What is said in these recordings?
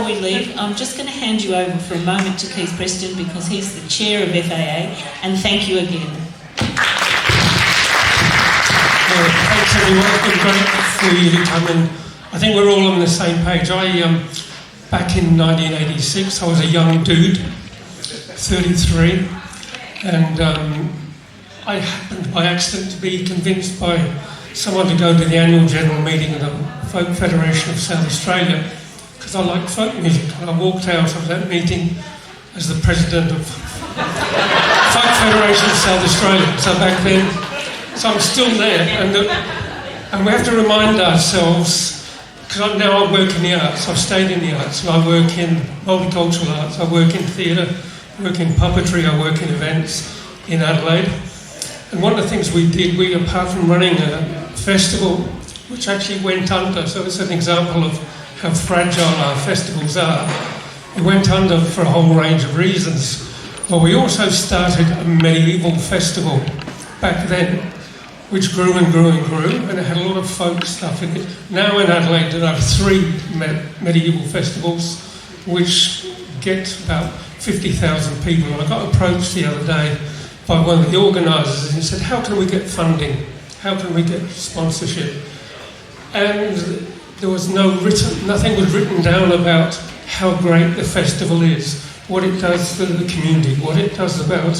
before we leave, I'm just going to hand you over for a moment to Keith Preston because he's the chair of FAA, and thank you again. Well, thanks everyone, it's been great for you to come in. I think we're all on the same page. Back in 1986, I was a young dude, 33, and I happened by accident to be convinced by someone to go to the annual general meeting of the Folk Federation of South Australia because I like folk music, and I walked out of that meeting as the president of Folk Federation of South Australia. So back then, so I'm still there, and we have to remind ourselves, because now I work in the arts, I've stayed in the arts, so I work in multicultural arts, I work in theatre, I work in puppetry, I work in events in Adelaide. And one of the things we did, apart from running a festival, which actually went under, so it's an example of how fragile our festivals are, we went under for a whole range of reasons. Well, we also started a medieval festival back then, which grew and grew and grew, and it had a lot of folk stuff in it. Now in Adelaide there are 3 medieval festivals, which get about 50,000 people. And I got approached the other day by one of the organisers, and he said, how can we get funding? How can we get sponsorship? And there was nothing was written down about how great the festival is, what it does for the community, what it does about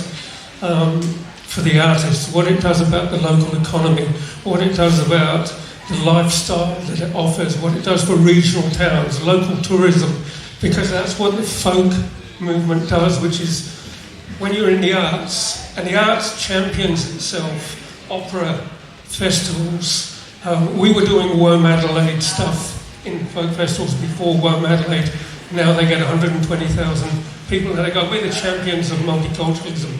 for the artists, what it does about the local economy, what it does about the lifestyle that it offers, what it does for regional towns, local tourism, because that's what the folk movement does, which is when you're in the arts, and the arts champions itself, opera, festivals. We were doing Worm Adelaide stuff in folk festivals before Worm Adelaide. Now they get 120,000 people, and they go, we're the champions of multiculturalism.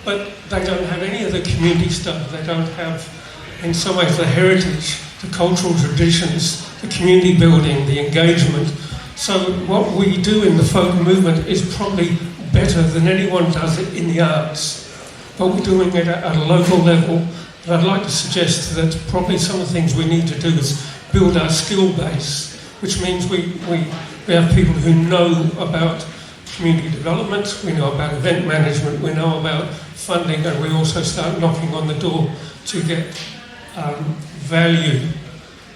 But they don't have any of the community stuff. They don't have, in some ways, the heritage, the cultural traditions, the community building, the engagement. So what we do in the folk movement is probably better than anyone does it in the arts. But we're doing it at a local level. And I'd like to suggest that probably some of the things we need to do is build our skill base, which means we have people who know about community development, we know about event management, we know about funding, and we also start knocking on the door to get value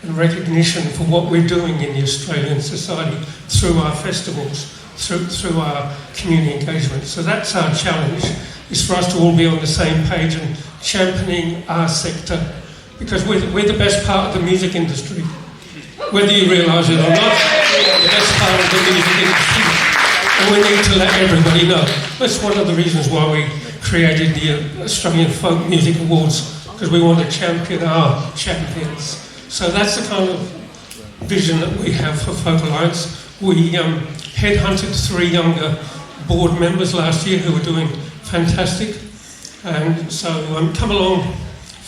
and recognition for what we're doing in the Australian society through our festivals, through our community engagement. So that's our challenge, is for us to all be on the same page and championing our sector, because we're the best part of the music industry. Whether you realise it or not, we're the best part of the music industry. And we need to let everybody know. That's one of the reasons why we created the Australian Folk Music Awards, because we want to champion our champions. So that's the kind of vision that we have for Folk Alliance. We headhunted 3 younger board members last year who were doing fantastic. And so come along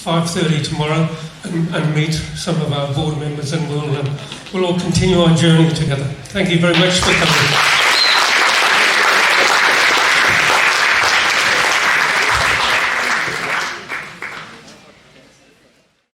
5:30 tomorrow and meet some of our board members, and we'll all continue our journey together. Thank you very much for coming.